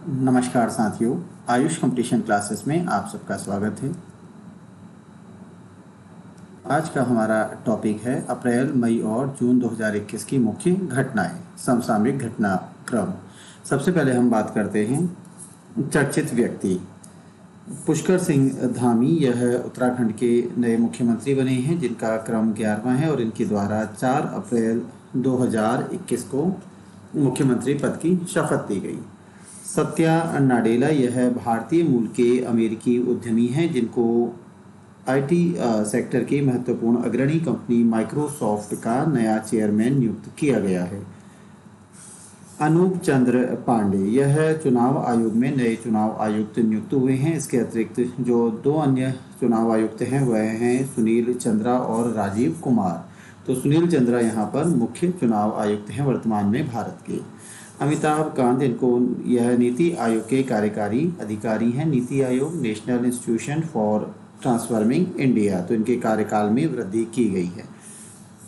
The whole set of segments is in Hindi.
नमस्कार साथियों, आयुष कंपटीशन क्लासेस में आप सबका स्वागत है। आज का हमारा टॉपिक है अप्रैल, मई और जून 2021 की मुख्य घटनाएं, समसामयिक घटनाक्रम। सबसे पहले हम बात करते हैं चर्चित व्यक्ति। पुष्कर सिंह धामी यह उत्तराखंड के नए मुख्यमंत्री बने हैं, जिनका क्रम 11वां है और इनके द्वारा 4 अप्रैल 2021 को मुख्यमंत्री पद की शपथ दी गई। सत्या नाडेला यह भारतीय मूल के अमेरिकी उद्यमी हैं, जिनको आईटी सेक्टर की महत्वपूर्ण अग्रणी कंपनी माइक्रोसॉफ्ट का नया चेयरमैन नियुक्त किया गया है। अनूप चंद्र पांडे यह चुनाव आयोग में नए चुनाव आयुक्त नियुक्त हुए हैं। इसके अतिरिक्त जो 2 अन्य चुनाव आयुक्त हैं वह हैं सुनील चंद्रा और राजीव कुमार। तो सुनील चंद्रा यहाँ पर मुख्य चुनाव आयुक्त हैं वर्तमान में भारत के। अमिताभ कांत इनको यह नीति आयोग के कार्यकारी अधिकारी हैं। NITI Aayog national institution for transforming India, तो इनके कार्यकाल में वृद्धि की गई है।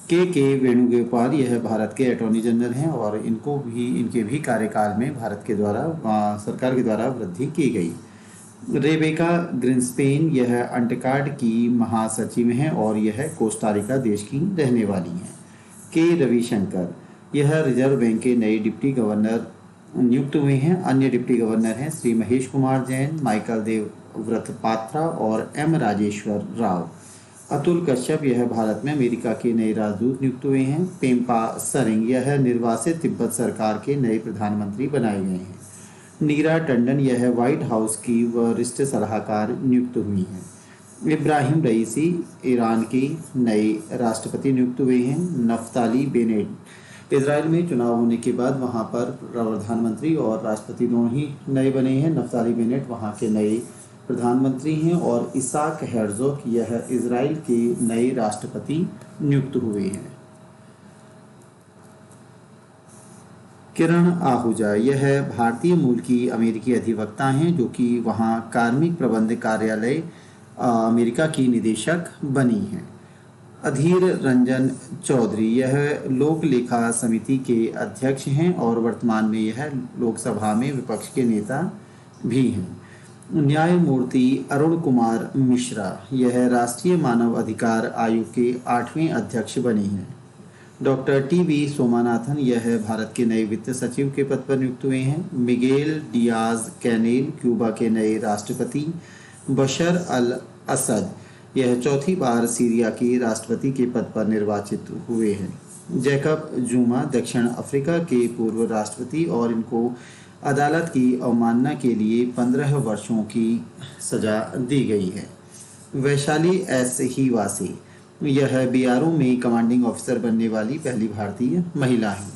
के वेणुगोपाल यह भारत के अटॉर्नी जनरल हैं और इनके भी कार्यकाल में भारत के द्वारा सरकार के द्वारा वृद्धि की गई। रेबेका ग्रिन्सपेन यह अंटकार्ड की महासचिव हैं और यह कोस्टारिका देश की रहने वाली हैं। के रविशंकर यह रिजर्व बैंक के नए डिप्टी गवर्नर नियुक्त हुए हैं। अन्य डिप्टी गवर्नर हैं श्री महेश कुमार जैन, माइकल देवव्रत पात्रा और एम राजेश्वर राव। अतुल कश्यप यह भारत में अमेरिका के नए राजदूत नियुक्त हुए हैं। पेम्पा सरिंग यह निर्वासित तिब्बत सरकार के नए प्रधानमंत्री बनाए गए हैं। नीरा टंडन यह व्हाइट हाउस की वरिष्ठ सलाहकार नियुक्त हुई हैं। इब्राहिम रईसी ईरान के नए राष्ट्रपति नियुक्त हुए हैं। नफ्ताली बेनेट इजराइल में चुनाव होने के बाद वहां पर प्रधानमंत्री और राष्ट्रपति दोनों ही नए बने हैं। नफ्ताली बेनेट वहां के नए प्रधानमंत्री हैं और इसाक हेर्जोग यह इजराइल के नए राष्ट्रपति नियुक्त हुए हैं। किरण आहूजा यह भारतीय मूल की अमेरिकी अधिवक्ता हैं, जो कि वहां कार्मिक प्रबंध कार्यालय अमेरिका की निदेशक बनी हैं। अधीर रंजन चौधरी यह लोक लेखा समिति के अध्यक्ष हैं और वर्तमान में यह लोकसभा में विपक्ष के नेता भी हैं। न्यायमूर्ति अरुण कुमार मिश्रा यह राष्ट्रीय मानव अधिकार आयोग के 8वें अध्यक्ष बने हैं। Doctor TV. सोमानाथन यह भारत के नए वित्त सचिव के पद पर नियुक्त हुए हैं। मिगेल डियाज कैनेल क्यूबा के नए राष्ट्रपति। बशर अल असद यह चौथी बार सीरिया के राष्ट्रपति के पद पर निर्वाचित हुए हैं। जैकब जुमा दक्षिण अफ्रीका के पूर्व राष्ट्रपति और इनको अदालत की अवमानना के लिए 15 वर्षों की सजा दी गई है। वैशाली एस हिवासी यह बीआरओ में कमांडिंग ऑफिसर बनने वाली पहली भारतीय महिला है।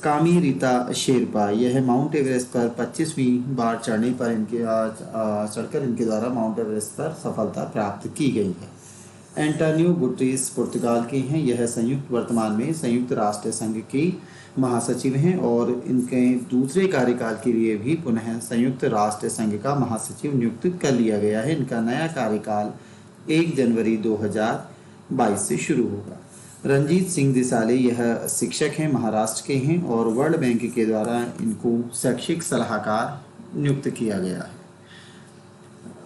कामी रीता शेरपा यह माउंट एवरेस्ट पर 25वीं बार चढ़कर इनके द्वारा माउंट एवरेस्ट पर सफलता प्राप्त की गई है। एंटोनियो गुटेरेस पुर्तगाल के हैं। यह वर्तमान में संयुक्त राष्ट्र संघ के महासचिव हैं और इनके दूसरे कार्यकाल के लिए भी पुनः संयुक्त राष्ट्र संघ का महासचिव नियुक्त कर लिया गया है। इनका नया कार्यकाल 1 जनवरी 2022 से शुरू होगा। रंजीत सिंह दिसाले यह शिक्षक हैं, महाराष्ट्र के हैं और वर्ल्ड बैंक के द्वारा इनको शैक्षिक सलाहकार नियुक्त किया गया है।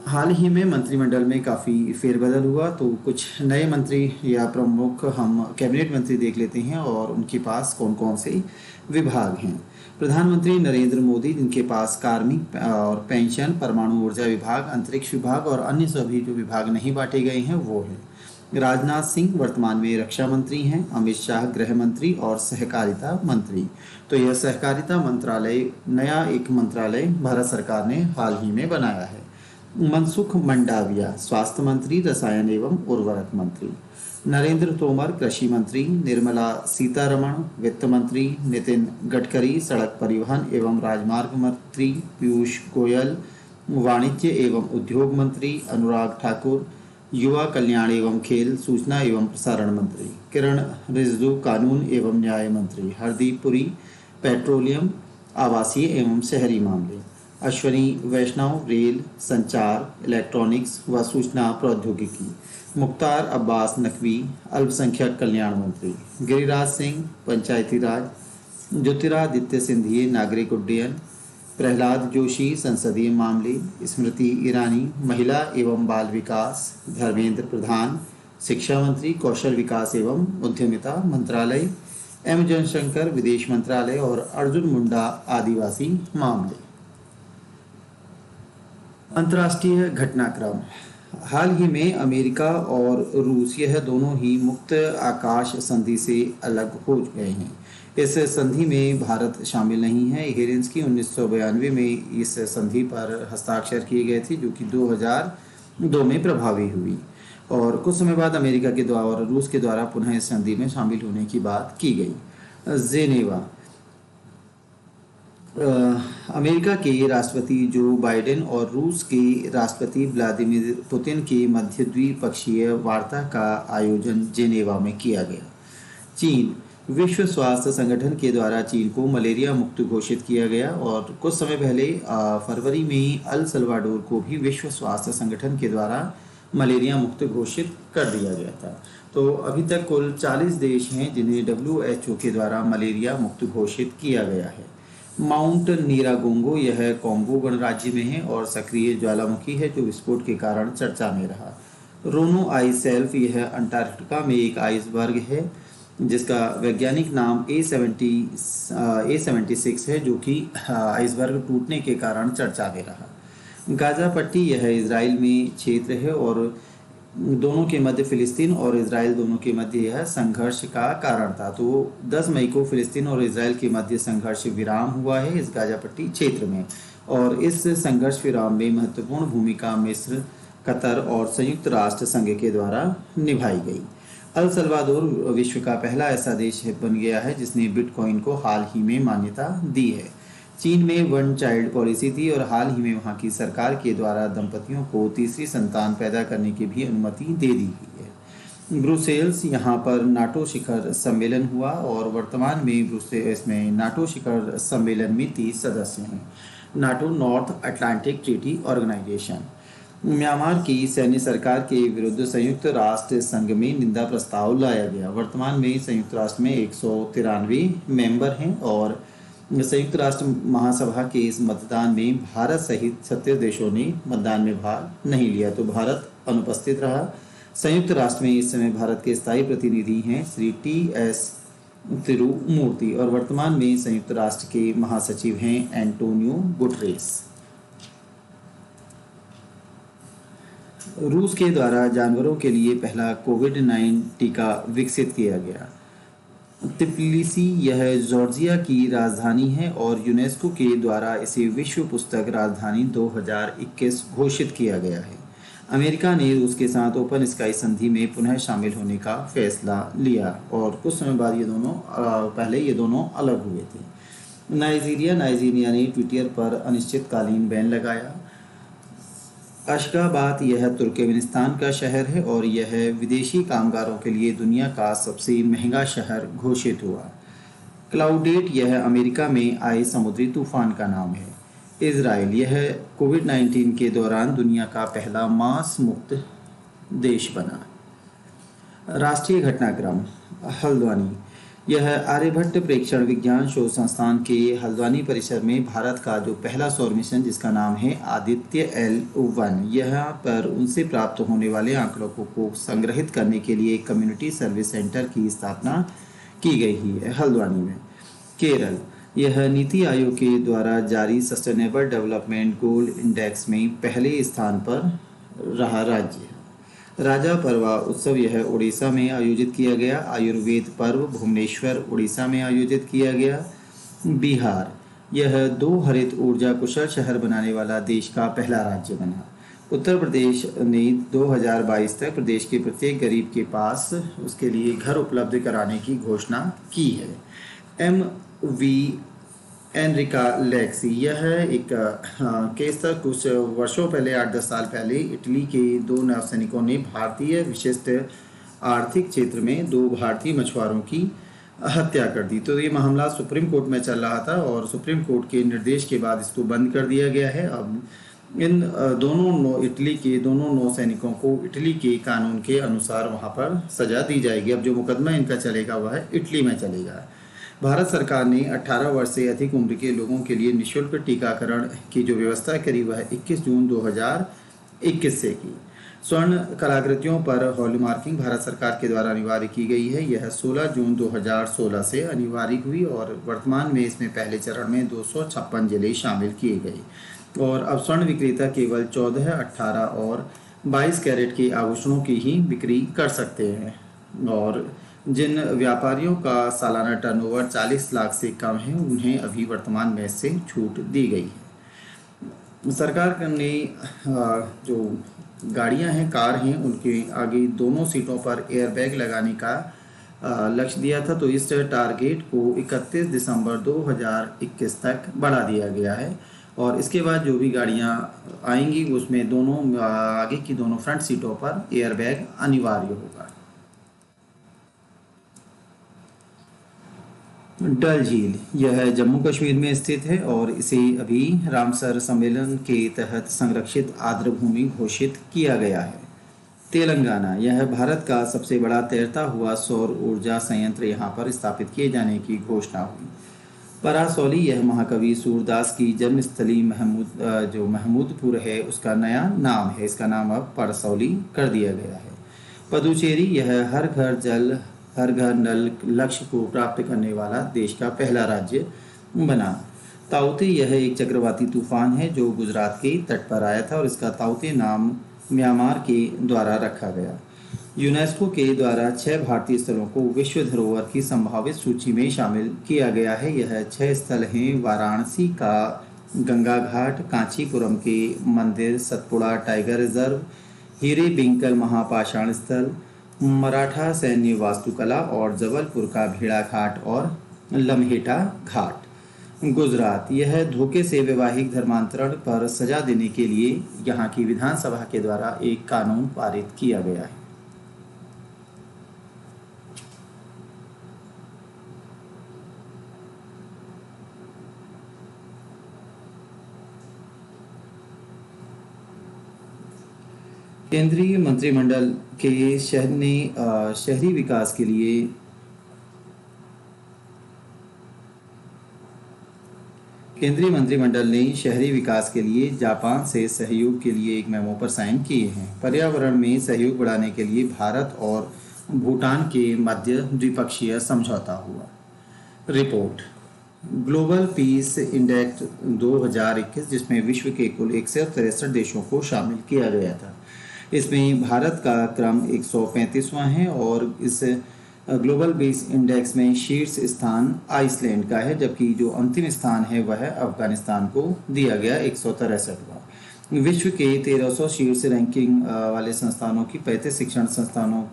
हाल ही में मंत्रिमंडल में काफ़ी फेरबदल हुआ, तो कुछ नए मंत्री या प्रमुख हम कैबिनेट मंत्री देख लेते हैं और उनके पास कौन कौन से विभाग हैं। प्रधानमंत्री नरेंद्र मोदी, जिनके पास कार्मिक और पेंशन, परमाणु ऊर्जा विभाग, अंतरिक्ष विभाग और अन्य सभी जो विभाग नहीं बांटे गए हैं वो हैं। राजनाथ सिंह वर्तमान में रक्षा मंत्री हैं। अमित शाह गृह मंत्री और सहकारिता मंत्री। तो यह सहकारिता मंत्रालय नया एक मंत्रालय भारत सरकार ने हाल ही में बनाया है। मनसुख मंडाविया स्वास्थ्य मंत्री, रसायन एवं उर्वरक मंत्री। नरेंद्र तोमर कृषि मंत्री। निर्मला सीतारमण वित्त मंत्री। नितिन गडकरी सड़क परिवहन एवं राजमार्ग मंत्री। पीयूष गोयल वाणिज्य एवं उद्योग मंत्री। अनुराग ठाकुर युवा कल्याण एवं खेल, सूचना एवं प्रसारण मंत्री। किरण रिजिजू कानून एवं न्याय मंत्री। हरदीप पुरी पेट्रोलियम, आवासीय एवं शहरी मामले। अश्वनी वैष्णव रेल, संचार, इलेक्ट्रॉनिक्स व सूचना प्रौद्योगिकी। मुख्तार अब्बास नकवी अल्पसंख्यक कल्याण मंत्री। गिरिराज सिंह पंचायती राज। ज्योतिरादित्य सिंधिया नागरिक उड्डयन। प्रहलाद जोशी संसदीय मामले, स्मृति ईरानी महिला एवं बाल विकास, धर्मेंद्र प्रधान शिक्षा मंत्री कौशल विकास एवं उद्यमिता मंत्रालय, एम जयशंकर विदेश मंत्रालय और अर्जुन मुंडा आदिवासी मामले। अंतर्राष्ट्रीय घटनाक्रम। हाल ही में अमेरिका और रूस यह दोनों ही मुक्त आकाश संधि से अलग हो गए हैं। इस संधि में भारत शामिल नहीं है। हेरेंस्की 1992 में इस संधि पर हस्ताक्षर किए गए थे, जो कि 2002 में प्रभावी हुई और कुछ समय बाद अमेरिका के द्वारा और रूस के द्वारा पुनः इस संधि में शामिल होने की बात की गई। जेनेवा। अमेरिका के राष्ट्रपति जो बाइडेन और रूस के राष्ट्रपति व्लादिमीर पुतिन के मध्य द्विपक्षीय वार्ता का आयोजन जेनेवा में किया गया। चीन। विश्व स्वास्थ्य संगठन के द्वारा चीन को मलेरिया मुक्त घोषित किया गया और कुछ समय पहले फरवरी में अल सल्वाडोर को भी विश्व स्वास्थ्य संगठन के द्वारा मलेरिया मुक्त घोषित कर दिया गया था। तो अभी तक कुल 40 देश हैं जिन्हें WHO के द्वारा मलेरिया मुक्त घोषित किया गया है। माउंट नीरागोंगो यह कॉन्गो गणराज्य में है और सक्रिय ज्वालामुखी है जो विस्फोट के कारण चर्चा में रहा। रोनो आइस शेल्फ यह अंटार्कटिका में एक आइसबर्ग है जिसका वैज्ञानिक नाम A76 है, जो कि आइसबर्ग टूटने के कारण चर्चा में रहा। गाजा पट्टी यह इजराइल में क्षेत्र है और दोनों के मध्य फिलिस्तीन और इजराइल दोनों के मध्य यह संघर्ष का कारण था। तो 10 मई को फिलिस्तीन और इजराइल के मध्य संघर्ष विराम हुआ है इस गाजा पट्टी क्षेत्र में और इस संघर्ष विराम में महत्वपूर्ण भूमिका मिस्र, कतर और संयुक्त राष्ट्र संघ के द्वारा निभाई गई। अल सल्वाडोर विश्व का पहला ऐसा देश बन गया है जिसने बिटकॉइन को हाल ही में मान्यता दी है। चीन में वन चाइल्ड पॉलिसी थी और हाल ही में वहां की सरकार के द्वारा दंपतियों को तीसरी संतान पैदा करने की भी अनुमति दे दी गई है। ब्रुसेल्स, यहाँ पर नाटो शिखर सम्मेलन हुआ और वर्तमान में ब्रुसेल्स में नाटो शिखर सम्मेलन में 30 सदस्य हैं। NATO North Atlantic Treaty Organisation. Myanmar की सैन्य सरकार के विरुद्ध संयुक्त राष्ट्र संघ में निंदा प्रस्ताव लाया गया। वर्तमान में संयुक्त राष्ट्र में 193 मेंबर हैं और संयुक्त राष्ट्र महासभा के इस मतदान में भारत सहित 36 देशों ने मतदान में भाग नहीं लिया, तो भारत अनुपस्थित रहा। संयुक्त राष्ट्र में इस समय भारत के स्थायी प्रतिनिधि हैं श्री TS तिरुमूर्ति और वर्तमान में संयुक्त राष्ट्र के महासचिव हैं एंटोनियो गुटरेस। रूस के द्वारा जानवरों के लिए पहला कोविड-19 टीका विकसित किया गया। तिब्लिसी यह जॉर्जिया की राजधानी है और यूनेस्को के द्वारा इसे विश्व पुस्तक राजधानी 2021 घोषित किया गया है। अमेरिका ने रूस के साथ ओपन स्काई संधि में पुनः शामिल होने का फैसला लिया और कुछ समय बाद ये दोनों अलग हुए थे। नाइजीरिया ने ट्विटर पर अनिश्चितकालीन बैन लगाया। अशगाबाद यह तुर्कमेनिस्तान का शहर है और यह विदेशी कामगारों के लिए दुनिया का सबसे महंगा शहर घोषित हुआ। क्लाउडेट यह अमेरिका में आए समुद्री तूफान का नाम है। इजराइल यह कोविड-19 के दौरान दुनिया का पहला मांस मुक्त देश बना। राष्ट्रीय घटनाक्रम। हल्द्वानी यह आर्यभट्ट प्रेक्षण विज्ञान शोध संस्थान के हल्द्वानी परिसर में भारत का जो पहला सौर मिशन जिसका नाम है आदित्य L1, यहाँ पर उनसे प्राप्त होने वाले आंकड़ों को संग्रहित करने के लिए एक कम्युनिटी सर्विस सेंटर की स्थापना की गई है हल्द्वानी में। केरल यह नीति आयोग के द्वारा जारी सस्टेनेबल डेवलपमेंट गोल इंडेक्स में पहले स्थान पर रहा राज्य। राजा परवा उत्सव यह उड़ीसा में आयोजित किया गया। आयुर्वेद पर्व भुवनेश्वर उड़ीसा में आयोजित किया गया। बिहार यह 2 हरित ऊर्जा कुशल शहर बनाने वाला देश का पहला राज्य बना। उत्तर प्रदेश ने 2022 तक प्रदेश के प्रत्येक गरीब के पास उसके लिए घर उपलब्ध कराने की घोषणा की है। MV एनरिका लेक्सी यह एक केस था। कुछ वर्षों पहले 8-10 साल पहले इटली के 2 नौसैनिकों ने भारतीय विशिष्ट आर्थिक क्षेत्र में 2 भारतीय मछुआरों की हत्या कर दी। तो ये मामला सुप्रीम कोर्ट में चल रहा था और सुप्रीम कोर्ट के निर्देश के बाद इसको बंद कर दिया गया है। अब इन इटली के दोनों नौसैनिकों को इटली के कानून के अनुसार वहाँ पर सजा दी जाएगी। अब जो मुकदमा इनका चलेगा वह इटली में चलेगा। भारत सरकार ने 18 वर्ष से अधिक उम्र के लोगों के लिए निःशुल्क टीकाकरण की जो व्यवस्था करी वह 21 जून 2021 से की। स्वर्ण कलाकृतियों पर हॉलमार्किंग भारत सरकार के द्वारा अनिवार्य की गई है। यह 16 जून 2016 से अनिवार्य हुई और वर्तमान में इसमें पहले चरण में 256 जिले शामिल किए गए और अब स्वर्ण विक्रेता केवल 14, 18 और 22 कैरेट के आभूषणों की ही बिक्री कर सकते हैं और जिन व्यापारियों का सालाना टर्नओवर 40 लाख से कम है उन्हें अभी वर्तमान में से छूट दी गई है। सरकार ने जो गाड़ियां हैं, कार हैं, उनके आगे दोनों सीटों पर एयरबैग लगाने का लक्ष्य दिया था, तो इस टारगेट को 31 दिसंबर 2021 तक बढ़ा दिया गया है और इसके बाद जो भी गाड़ियां आएंगी उसमें दोनों आगे की दोनों फ्रंट सीटों पर एयरबैग अनिवार्य होगा। डल झील यह जम्मू कश्मीर में स्थित है और इसे अभी रामसर सम्मेलन के तहत संरक्षित आर्द्र भूमि घोषित किया गया है। तेलंगाना यह भारत का सबसे बड़ा तैरता हुआ सौर ऊर्जा संयंत्र यहाँ पर स्थापित किए जाने की घोषणा हुई। परासौली यह महाकवि सूरदास की जन्मस्थली महमूदपुर है उसका नया नाम है, इसका नाम अब परसौली कर दिया गया है। पदुचेरी यह हर घर नल लक्ष्य को प्राप्त करने वाला देश का पहला राज्य बना। ताउते यह एक चक्रवाती तूफान है जो गुजरात के तट पर आया था और इसका ताउते नाम म्यांमार के द्वारा रखा गया। यूनेस्को के द्वारा 6 भारतीय स्थलों को विश्व धरोहर की संभावित सूची में शामिल किया गया है। यह 6 स्थल हैं: वाराणसी का गंगा घाट, कांचीपुरम के मंदिर, सतपुड़ा टाइगर रिजर्व, हीरे बिंकल महापाषाण स्थल, मराठा सैन्य वास्तुकला और जबलपुर का भेड़ा घाट और लम्हेटा घाट। गुजरात यह धोखे से वैवाहिक धर्मांतरण पर सजा देने के लिए यहाँ की विधानसभा के द्वारा एक कानून पारित किया गया है। केंद्रीय मंत्रिमंडल के शहरी विकास के लिए केंद्रीय मंत्रिमंडल ने शहरी विकास के लिए जापान से सहयोग के लिए एक मेमो पर साइन किए हैं। पर्यावरण में सहयोग बढ़ाने के लिए भारत और भूटान के मध्य द्विपक्षीय समझौता हुआ। रिपोर्ट ग्लोबल पीस इंडेक्स 2021 जिसमें विश्व के कुल 163 देशों को शामिल किया गया था। इसमें भारत का क्रम 135वां है और इस ग्लोबल पीस इंडेक्स में शीर्ष स्थान आइसलैंड का है, जबकि जो अंतिम स्थान है वह अफगानिस्तान को दिया गया 163वां। विश्व के 1300 शीर्ष रैंकिंग वाले संस्थानों की 35 शिक्षण संस्थानों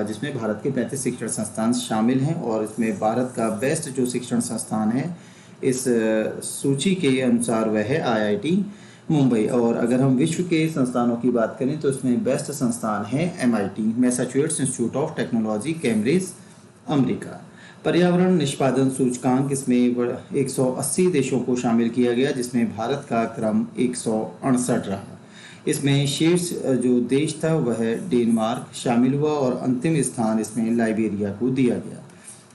जिसमें भारत के 35 शिक्षण संस्थान शामिल हैं और इसमें भारत का बेस्ट जो शिक्षण संस्थान है इस सूची के अनुसार वह है IIT मुंबई। और अगर हम विश्व के संस्थानों की बात करें तो इसमें बेस्ट संस्थान है MIT Massachusetts institute of technology Cambridge America. पर्यावरण निष्पादन सूचकांक इसमें 180 देशों को शामिल किया गया जिसमें भारत का क्रम 168 रहा। इसमें शीर्ष जो देश था वह डेनमार्क शामिल हुआ और अंतिम स्थान इसमें लाइबेरिया को दिया गया।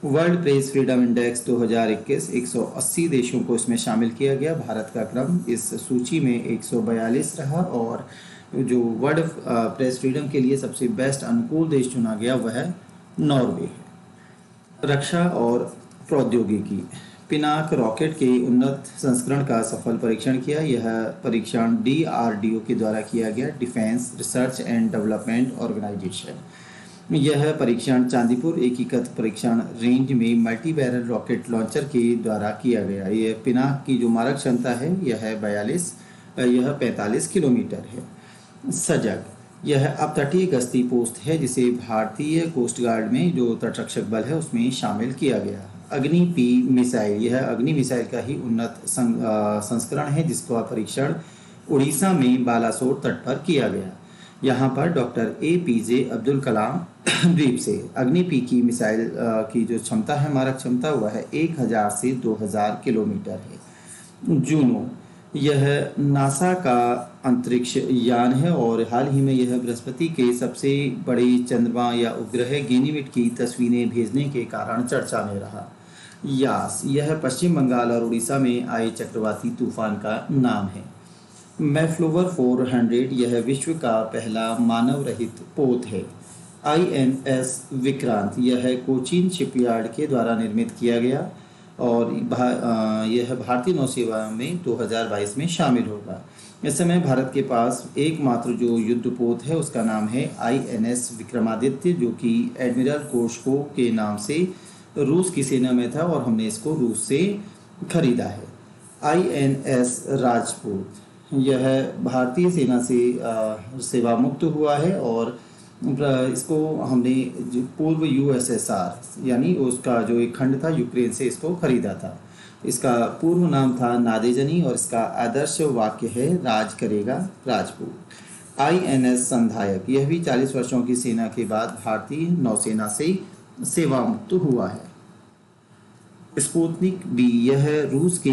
वर्ल्ड प्रेस फ्रीडम इंडेक्स 2021 180 देशों को इसमें शामिल किया गया। भारत का क्रम इस सूची में 142 रहा और जो वर्ल्ड प्रेस फ्रीडम के लिए सबसे बेस्ट अनुकूल देश चुना गया वह नॉर्वे है। रक्षा और प्रौद्योगिकी पिनाक रॉकेट के उन्नत संस्करण का सफल परीक्षण किया। यह परीक्षण DRDO के द्वारा किया गया, defence research and development organisation. यह परीक्षण चांदीपुर एकीकृत परीक्षण रेंज में मल्टी बैरल रॉकेट लॉन्चर के द्वारा किया गया। यह पिनाक की जो मारक क्षमता है यह 45 किलोमीटर है। सजग यह अपतटीय गश्ती पोस्ट है जिसे भारतीय कोस्ट गार्ड में जो तटरक्षक बल है उसमें शामिल किया गया। अग्नि P मिसाइल यह अग्नि मिसाइल का ही उन्नत संस्करण है जिसका परीक्षण उड़ीसा में बालासोर तट पर किया गया। यहाँ पर डॉक्टर APJ अब्दुल कलाम द्वीप से अग्नि P की मिसाइल की जो क्षमता है मारक क्षमता वह 1000 से 2000 किलोमीटर है। जूनो यह नासा का अंतरिक्ष यान है और हाल ही में यह बृहस्पति के सबसे बड़े चंद्रमा या उपग्रह गैनीमेड की तस्वीरें भेजने के कारण चर्चा में रहा। यास यह पश्चिम बंगाल और उड़ीसा में आए चक्रवाती तूफान का नाम है। मैफ्लोवर 400 यह विश्व का पहला मानव रहित पोत है। आईएनएस विक्रांत यह कोचीन शिपयार्ड के द्वारा निर्मित किया गया और यह भारतीय नौसेना में 2022 में शामिल होगा। इस समय भारत के पास एकमात्र जो युद्धपोत है उसका नाम है आईएनएस विक्रमादित्य, जो कि एडमिरल कोशको के नाम से रूस की सेना में था और हमने इसको रूस से खरीदा है। आईएनएस राजपूत यह भारतीय सेना से सेवा मुक्त हुआ है और इसको हमने पूर्व यूएसएसआर यानी उसका जो एक खंड था यूक्रेन से इसको खरीदा था। इसका पूर्व नाम था नादेजनी और इसका आदर्श वाक्य है राज करेगा राजपूत। आईएनएस संधायक यह भी 40 वर्षों की सेना के बाद भारतीय नौसेना से सेवा मुक्त हुआ है। स्पुतनिक बी यह रूस के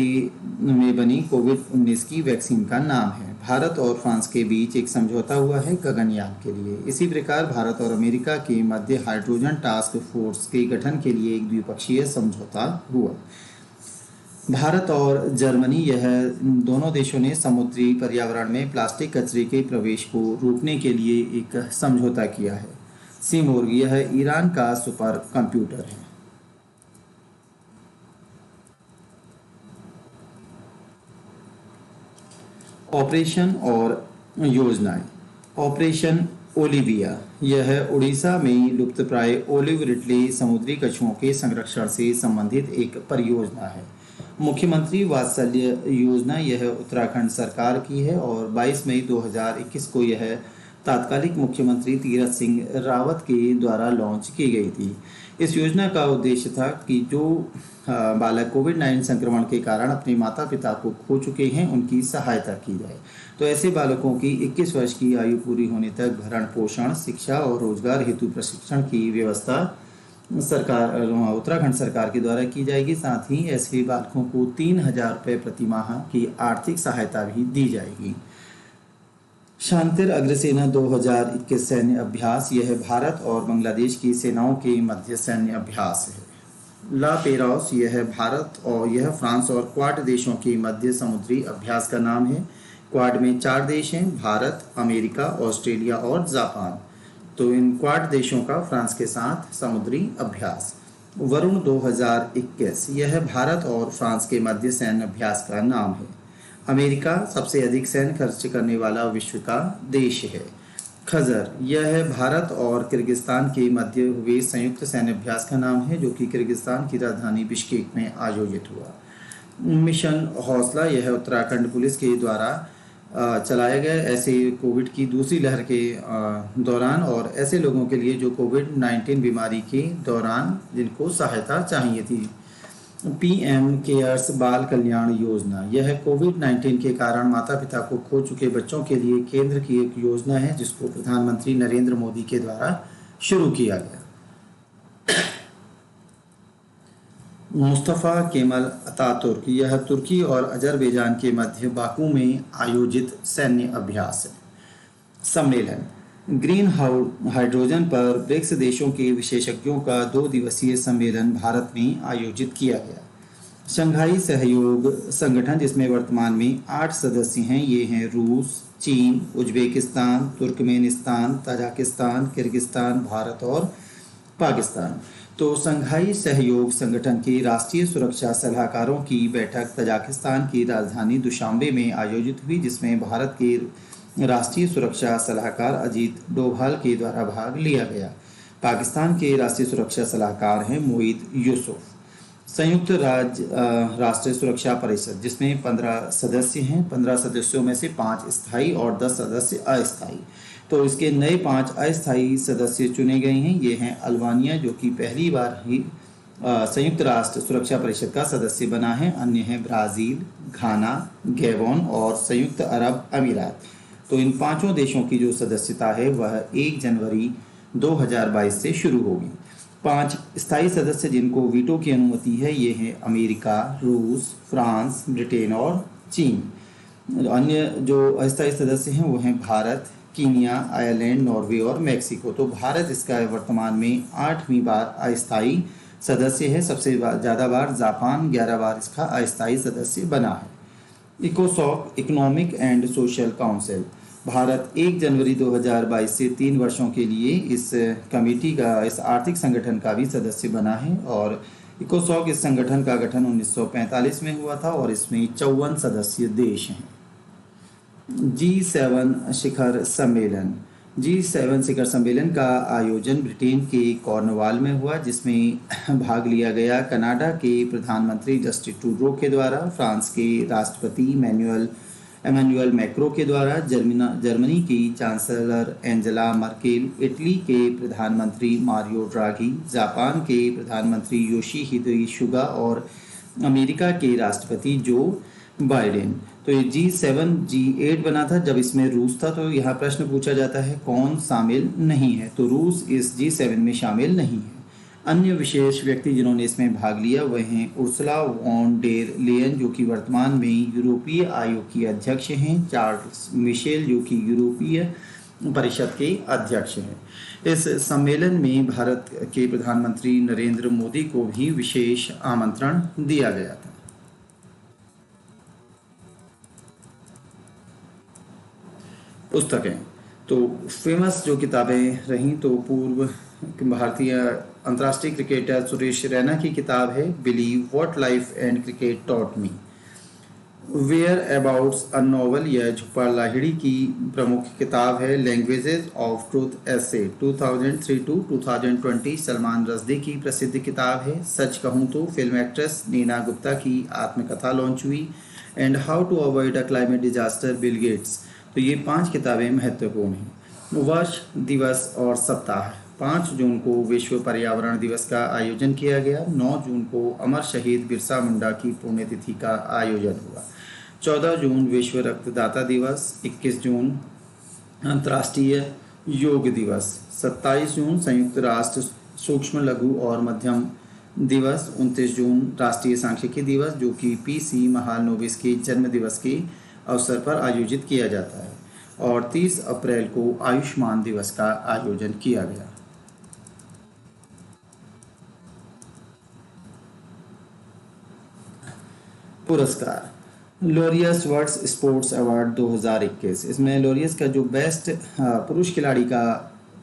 में बनी कोविड-19 की वैक्सीन का नाम है। भारत और फ्रांस के बीच एक समझौता हुआ है गगनयान के लिए। इसी प्रकार भारत और अमेरिका के मध्य हाइड्रोजन टास्क फोर्स के गठन के लिए एक द्विपक्षीय समझौता हुआ। भारत और जर्मनी यह दोनों देशों ने समुद्री पर्यावरण में प्लास्टिक कचरे के प्रवेश को रोकने के लिए एक समझौता किया है। सिमोर्ग यह ईरान का सुपर कंप्यूटर है। ऑपरेशन और योजनाएं। ऑपरेशन ओलिविया यह उड़ीसा में लुप्तप्राय ओलिव रिडले समुद्री कछुओं के संरक्षण से संबंधित एक परियोजना है। मुख्यमंत्री वात्सल्य योजना यह उत्तराखंड सरकार की है और 22 मई 2021 को यह तात्कालिक मुख्यमंत्री तीरथ सिंह रावत के द्वारा लॉन्च की गई थी। इस योजना का उद्देश्य था कि जो बालक कोविड-19 संक्रमण के कारण अपने माता पिता को खो चुके हैं उनकी सहायता की जाए। तो ऐसे बालकों की 21 वर्ष की आयु पूरी होने तक भरण पोषण, शिक्षा और रोजगार हेतु प्रशिक्षण की व्यवस्था उत्तराखंड सरकार के द्वारा की जाएगी। साथ ही ऐसे बालकों को 3,000 रुपये प्रति माह की आर्थिक सहायता भी दी जाएगी। शांतिर अग्रसेना 2021 सैन्य अभ्यास यह भारत और बांग्लादेश की सेनाओं के मध्य सैन्य अभ्यास है। ला पेराउस यह भारत और यह फ्रांस और क्वाड देशों के मध्य समुद्री अभ्यास का नाम है। क्वाड में 4 देश हैं, भारत, अमेरिका, ऑस्ट्रेलिया और जापान। तो इन क्वाड देशों का फ्रांस के साथ समुद्री अभ्यास। वरुण 2021 यह भारत और फ्रांस के मध्य सैन्य अभ्यास का नाम है। अमेरिका सबसे अधिक सैन्य खर्च करने वाला विश्व का देश है। खजर यह भारत और किर्गिस्तान के मध्य हुए संयुक्त सैन्य अभ्यास का नाम है, जो कि किर्गिस्तान की राजधानी बिश्केक में आयोजित हुआ। मिशन हौसला यह उत्तराखंड पुलिस के द्वारा चलाया गया ऐसे कोविड की दूसरी लहर के दौरान और ऐसे लोगों के लिए जो कोविड-19 बीमारी के दौरान जिनको सहायता चाहिए थी। पीएम केयर्स बाल कल्याण योजना यह कोविड-19 के कारण माता पिता को खो चुके बच्चों के लिए केंद्र की एक योजना है, जिसको प्रधानमंत्री नरेंद्र मोदी के द्वारा शुरू किया गया। मुस्तफ़ा केमल अतातुर्क यह तुर्की और अजरबैजान के मध्य बाकू में आयोजित सैन्य अभ्यास है। सम्मेलन ग्रीन हाइड्रोजन पर ब्रिक्स देशों के विशेषज्ञों का 2 दिवसीय सम्मेलन भारत में आयोजित किया गया। शंघाई सहयोग संगठन जिसमें वर्तमान में 8 सदस्य हैं, ये हैं रूस, चीन, Uzbekistan, Turkmenistan, Tajikistan, Kyrgyzstan, Bharat और पाकिस्तान। तो शंघाई सहयोग संगठन के राष्ट्रीय सुरक्षा सलाहकारों की बैठक तजाकिस्तान की राजधानी दुशांबे में आयोजित हुई, जिसमें भारत के राष्ट्रीय सुरक्षा सलाहकार अजीत डोभाल के द्वारा भाग लिया गया। पाकिस्तान के राष्ट्रीय सुरक्षा सलाहकार हैं मोईद यूसुफ। संयुक्त राष्ट्र सुरक्षा परिषद जिसमें 15 सदस्य हैं, 15 सदस्यों में से 5 स्थायी और 10 सदस्य अस्थायी। तो इसके नए 5 अस्थायी सदस्य चुने गए हैं। ये हैं अल्बानिया, जो कि पहली बार ही संयुक्त राष्ट्र सुरक्षा परिषद का सदस्य बना है। अन्य हैं ब्राज़ील, घाना, गैबोन और संयुक्त अरब अमीरात। तो इन 5 देशों की जो सदस्यता है वह 1 जनवरी 2022 से शुरू होगी। 5 स्थायी सदस्य जिनको वीटो की अनुमति है, ये हैं अमेरिका, रूस, फ्रांस, ब्रिटेन और चीन। अन्य जो अस्थायी सदस्य हैं वो हैं भारत, कीनिया, आयरलैंड, नॉर्वे और मैक्सिको। तो भारत इसका वर्तमान में 8वीं बार अस्थायी सदस्य है। सबसे ज़्यादा बार जापान 11 बार इसका अस्थायी सदस्य बना है। इकोसॉक economic and social council, Bharat 1 जनवरी 2022 से 3 वर्षों के लिए इस कमेटी का, इस आर्थिक संगठन का भी सदस्य बना है। और इकोसॉक इस संगठन का गठन 1945 में हुआ था और इसमें 54 सदस्य देश हैं। G7 शिखर सम्मेलन, G7 शिखर सम्मेलन का आयोजन ब्रिटेन के कॉर्नवाल में हुआ, जिसमें भाग लिया गया कनाडा के प्रधानमंत्री जस्टिन ट्रूडो के द्वारा, फ्रांस के राष्ट्रपति एमेनुअल मैक्रो के द्वारा, जर्मनी की चांसलर एंजेला मर्केल, इटली के प्रधानमंत्री मारियो ड्राघी, जापान के प्रधानमंत्री योशिहिदे सुगा और अमेरिका के राष्ट्रपति जो बाइडेन। तो ये G7 G8 बना था जब इसमें रूस था। तो यहाँ प्रश्न पूछा जाता है कौन शामिल नहीं है, तो रूस इस G7 में शामिल नहीं है। अन्य विशेष व्यक्ति जिन्होंने इसमें भाग लिया वह हैं उर्सुला वॉन डेर लेयन, जो कि वर्तमान में यूरोपीय आयोग की अध्यक्ष हैं, चार्ल्स मिशेल, जो कि यूरोपीय परिषद के अध्यक्ष हैं। इस सम्मेलन में भारत के प्रधानमंत्री नरेंद्र मोदी को भी विशेष आमंत्रण दिया गया था। पुस्तकें, तो फेमस जो किताबें रहीं, तो पूर्व भारतीय अंतर्राष्ट्रीय क्रिकेटर सुरेश रैना की किताब है believe what life and cricket taught me, whereabouts a novel, यह झुप्पा लाहिड़ी की प्रमुख किताब है। Languages of truth essay 2003 to 2020 Salman Rushdie की प्रसिद्ध किताब है। सच कहूँ तो फिल्म एक्ट्रेस नीना गुप्ता की आत्मकथा लॉन्च हुई। And how to avoid a climate disaster Bill Gates. तो ये 5 किताबें महत्वपूर्ण हैं। वर्ष, दिवस और सप्ताह, 5 जून को विश्व पर्यावरण दिवस का आयोजन किया गया। 9 जून को अमर शहीद बिरसा मुंडा की पुण्यतिथि का आयोजन हुआ। 14 जून विश्व रक्तदाता दिवस। 21 जून अंतर्राष्ट्रीय योग दिवस। 27 जून संयुक्त राष्ट्र सूक्ष्म लघु और मध्यम दिवस। 29 जून राष्ट्रीय सांख्यिकी दिवस, जो कि PC महालनोबिस के जन्म दिवस के अवसर पर आयोजित किया जाता है। और 30 अप्रैल को आयुष्मान दिवस का आयोजन किया गया। पुरस्कार, लॉरियस वर्ल्ड स्पोर्ट्स अवार्ड 2021। इसमें लॉरियस का जो बेस्ट पुरुष खिलाड़ी का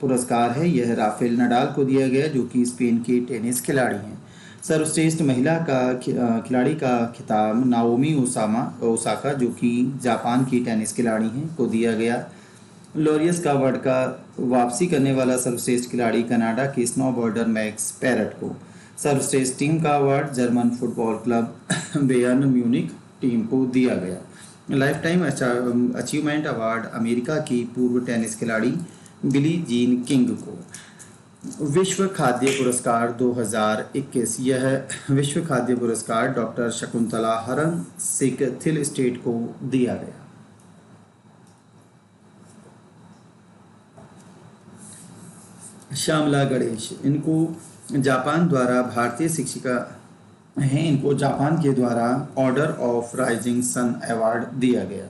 पुरस्कार है यह राफेल नडाल को दिया गया, जो कि स्पेन के टेनिस खिलाड़ी हैं। सर्वश्रेष्ठ महिला का खिलाड़ी का खिताब नाओमी ओसाका, जो कि जापान की टेनिस खिलाड़ी हैं, को दिया गया। लॉरियस का अवार्ड का वापसी करने वाला सर्वश्रेष्ठ खिलाड़ी कनाडा के स्नोबोर्डर मैक्स पैरट को। सर्वश्रेष्ठ टीम का award German football club Bayern Munich team को दिया गया। Life time achievement award America की पूर्व टेनिस खिलाड़ी बिली जीन किंग को। विश्व खाद्य पुरस्कार 2021, यह विश्व खाद्य पुरस्कार डॉक्टर शकुंतला हरन सिक थिल स्टेट को दिया गया। श्यामला गणेश, इनको जापान द्वारा भारतीय शिक्षिका हैं, इनको जापान के द्वारा order of rising sun award दिया गया।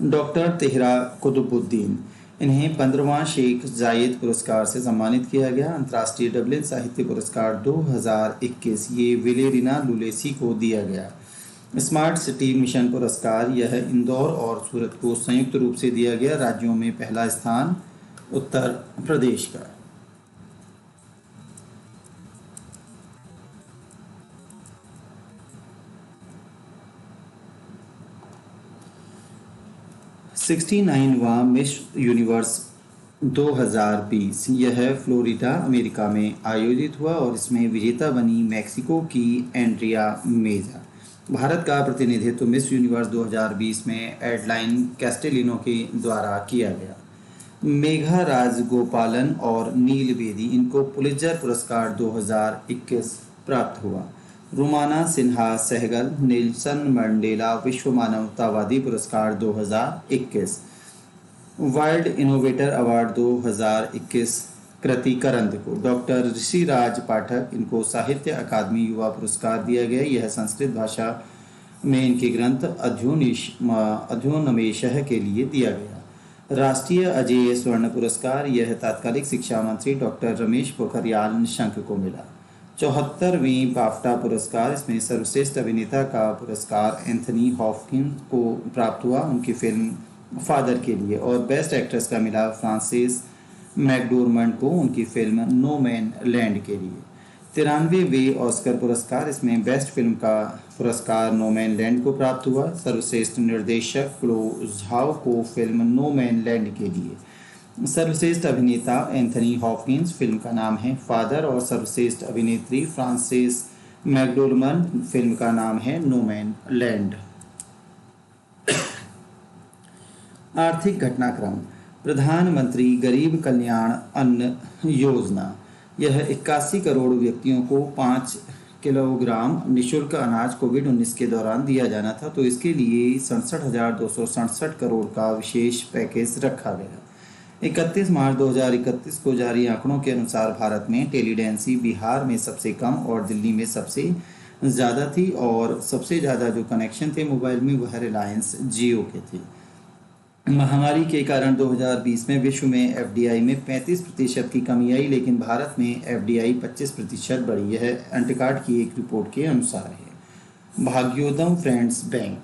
डॉक्टर तेहरा कुतुबुद्दीन, इन्हें 15वां शेख जायद पुरस्कार से सम्मानित किया गया। अंतर्राष्ट्रीय डबलिन साहित्य पुरस्कार 2021, ये विलेरिना लुलेसी को दिया गया। स्मार्ट सिटी मिशन पुरस्कार, यह इंदौर और सूरत को संयुक्त रूप से दिया गया। राज्यों में पहला स्थान उत्तर प्रदेश का। वा मिस यूनिवर्स 2020, यह फ्लोरिडा अमेरिका में आयोजित हुआ और इसमें विजेता बनी मेक्सिको की एंड्रिया मेजा। भारत का प्रतिनिधित्व मिस यूनिवर्स 2020 में एडलाइन कैस्टेलिनो के द्वारा किया गया। मेघा राजगोपालन और नील बेदी, इनको पुलित्जर पुरस्कार 2021 प्राप्त हुआ। रुमाना सिन्हा सहगल नेल्सन मंडेला विश्व मानवतावादी पुरस्कार 2021। वाइल्ड इनोवेटर अवार्ड 2021 कृति करंद को। डॉक्टर ऋषिराज पाठक, इनको साहित्य अकादमी युवा पुरस्कार दिया गया। यह संस्कृत भाषा में इनके ग्रंथ अध्योन्मेषः के लिए दिया गया। राष्ट्रीय अजेय स्वर्ण पुरस्कार, यह तत्कालिक शिक्षा मंत्री डॉक्टर रमेश पोखरियाल निशंक को मिला। 74वीं बाफ्टा पुरस्कार, इसमें सर्वश्रेष्ठ अभिनेता का पुरस्कार एंथनी हॉपकिंस को प्राप्त हुआ उनकी फिल्म फादर के लिए, और बेस्ट एक्ट्रेस का मिला फ्रांसिस मैकडोरमंड को उनकी फिल्म नो मैन लैंड के लिए। 93वें ऑस्कर पुरस्कार, इसमें बेस्ट फिल्म का पुरस्कार नो मैन लैंड को प्राप्त हुआ। सर्वश्रेष्ठ निर्देशक क्लो झाओ को फिल्म नो मैन लैंड के लिए। सर्वश्रेष्ठ अभिनेता एंथनी हॉपकिंस, फिल्म का नाम है फादर, और सर्वश्रेष्ठ अभिनेत्री फ्रांसिस मैकडोरमंड, फिल्म का नाम है नो मैन लैंड। आर्थिक घटनाक्रम। प्रधानमंत्री गरीब कल्याण अन्न योजना, यह 81 करोड़ व्यक्तियों को 5 किलोग्राम निःशुल्क अनाज कोविड-19 के दौरान दिया जाना था, तो इसके लिए 67,267 करोड़ का विशेष पैकेज रखा गया। 31 मार्च 2021 को जारी आंकड़ों के अनुसार भारत में टेलीडेंसी बिहार में सबसे कम और दिल्ली में सबसे ज़्यादा थी, और सबसे ज़्यादा जो कनेक्शन थे मोबाइल में वह रिलायंस जियो के थे। महामारी के कारण 2020 में विश्व में एफडीआई में 35% की कमी आई, लेकिन भारत में एफडीआई 25% बढ़ी। यह एंटिकार्ड की एक रिपोर्ट के अनुसार है। भाग्योदय फ्रेंड्स बैंक।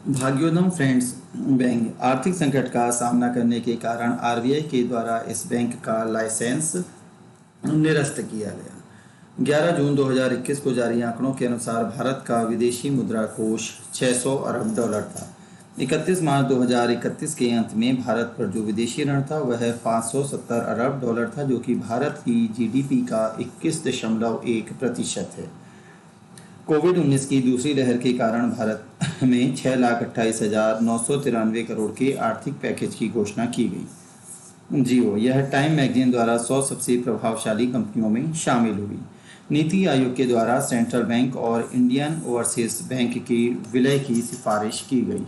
भाग्योदय फ्रेंड्स बैंक आर्थिक संकट का सामना करने के कारण आरबीआई के द्वारा इस बैंक का लाइसेंस निरस्त किया गया। 11 जून 2021 को जारी आंकड़ों के अनुसार भारत का विदेशी मुद्रा कोष 600 अरब डॉलर था। 31 मार्च 2021 के अंत में भारत पर जो विदेशी ऋण था वह 570 अरब डॉलर था, जो कि भारत की जीडीपी का 21.1% है। कोविड-19 की दूसरी लहर के कारण भारत में 6,28,993 करोड़ के आर्थिक पैकेज की घोषणा की गई। जियो, यह टाइम मैगजीन द्वारा 100 सबसे प्रभावशाली कंपनियों में शामिल हुई। नीति आयोग के द्वारा सेंट्रल बैंक और इंडियन ओवरसीज बैंक के विलय की सिफारिश की गई।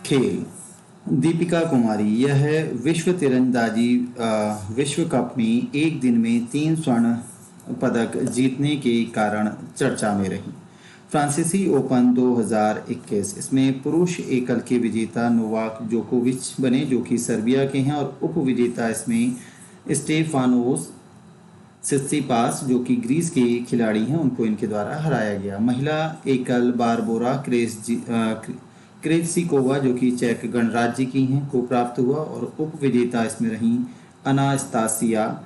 खेल। दीपिका कुमारी, यह विश्व तीरंदाजी विश्व कप में एक दिन में 3 स्वर्ण पदक जीतने के कारण चर्चा में रही। फ्रांसीसी ओपन 2021, इसमें पुरुष एकल के विजेता नोवाक जोकोविच बने, जो कि सर्बिया के हैं, और उप विजेता इसमें स्टेफानोस सित्सिपास, जो कि ग्रीस के खिलाड़ी हैं, उनको इनके द्वारा हराया गया। महिला एकल बारबोरा क्रेत्सिकोवा, जो कि चेक गणराज्य की हैं, को प्राप्त हुआ, और उप विजेता इसमें रही अनास्तासिया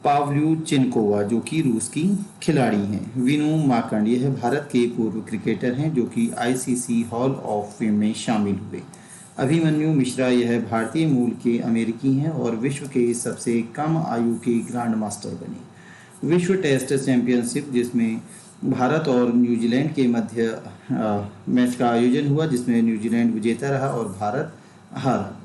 पाव्ल्यूचिनकोवा, जो कि रूस की खिलाड़ी हैं। विनू माकंड, यह भारत के पूर्व क्रिकेटर हैं, जो कि आईसीसी हॉल ऑफ फेम में शामिल हुए। अभिमन्यु मिश्रा, यह भारतीय मूल के अमेरिकी हैं और विश्व के सबसे कम आयु के ग्रैंड मास्टर बने। विश्व टेस्ट चैंपियनशिप, जिसमें भारत और न्यूजीलैंड के मध्य मैच का आयोजन हुआ, जिसमें न्यूजीलैंड विजेता रहा और भारत हारा।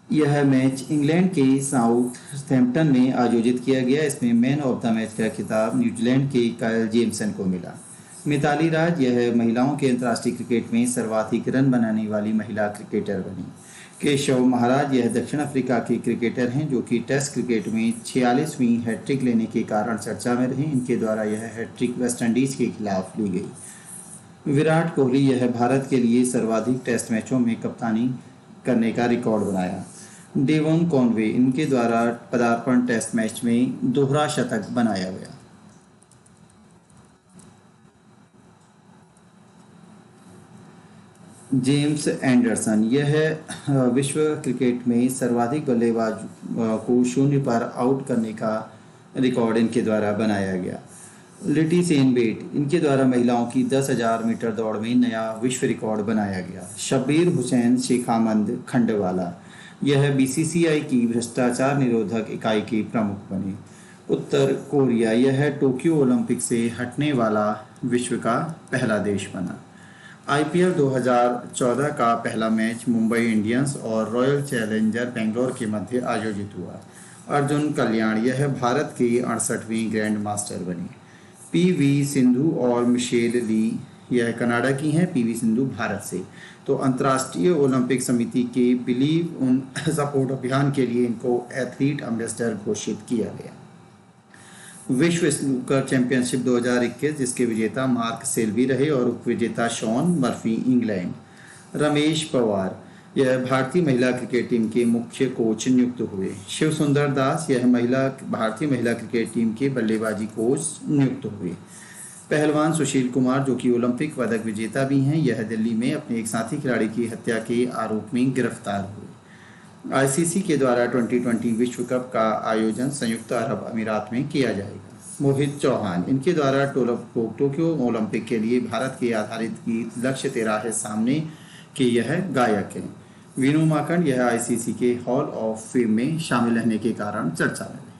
यह मैच इंग्लैंड के साउथहैम्पटन में आयोजित किया गया। इसमें मैन ऑफ द मैच का खिताब न्यूजीलैंड के कायल जेमसन को मिला। मिताली राज, यह महिलाओं के अंतर्राष्ट्रीय क्रिकेट में सर्वाधिक रन बनाने वाली महिला क्रिकेटर बनी। केशव महाराज, यह दक्षिण अफ्रीका के क्रिकेटर हैं, जो कि टेस्ट क्रिकेट में 46वीं हैट्रिक लेने के कारण चर्चा में रहे। इनके द्वारा यह हैट्रिक वेस्टइंडीज के खिलाफ ली गई। विराट कोहली, यह भारत के लिए सर्वाधिक टेस्ट मैचों में कप्तानी करने का रिकॉर्ड बनाया। डेवन कॉनवे, इनके द्वारा पदार्पण टेस्ट मैच में दोहरा शतक बनाया गया। जेम्स एंडरसन, यह विश्व क्रिकेट में सर्वाधिक बल्लेबाज को शून्य पर आउट करने का रिकॉर्ड इनके द्वारा बनाया गया। लिटी सेनबेट, इनके द्वारा महिलाओं की 10,000 मीटर दौड़ में नया विश्व रिकॉर्ड बनाया गया। शब्बीर हुसैन शेखामंद खंडवाला, यह बीसीसीआई की भ्रष्टाचार निरोधक इकाई के प्रमुख बने। उत्तर कोरिया, यह टोक्यो ओलंपिक से हटने वाला विश्व का पहला देश बना। आईपीएल 2014 का पहला मैच मुंबई इंडियंस और रॉयल चैलेंजर बेंगलोर के मध्य आयोजित हुआ। अर्जुन कल्याण, यह भारत के 68वें ग्रैंड मास्टर बने। पीवी सिंधु और मिशेल ली, यह कनाडा की हैं, पीवी सिंधु भारत से। तो अंतर्राष्ट्रीय ओलंपिक समिति के बिलीव उन सपोर्ट अभियान के लिए इनको एथलीट एम्बेसडर घोषित किया गया। विश्व स्नूकर चैंपियनशिप 2021 जिसके विजेता मार्क सेल्वी रहे और उप विजेता Shaun Murphy England. Ramesh Pawar यह भारतीय महिला क्रिकेट टीम के मुख्य कोच नियुक्त हुए। शिव सुंदर दास यह भारतीय महिला क्रिकेट टीम के बल्लेबाजी कोच नियुक्त हुए। पहलवान सुशील कुमार जो कि ओलंपिक पदक विजेता भी हैं, यह दिल्ली में अपने एक साथी खिलाड़ी की हत्या के आरोप में गिरफ्तार हुए। आईसीसी के द्वारा 2020 विश्व कप का आयोजन संयुक्त अरब अमीरात में किया जाएगा। मोहित चौहान इनके द्वारा टोक्यो ओलंपिक के लिए भारत के आधारित गीत लक्ष्य तेरा है सामने के यह गायक हैं। वीनू माकंड यह आईसीसी के हॉल ऑफ फेम में शामिल रहने के कारण चर्चा में है।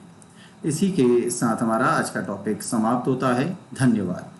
इसी के साथ हमारा आज का टॉपिक समाप्त होता है। धन्यवाद।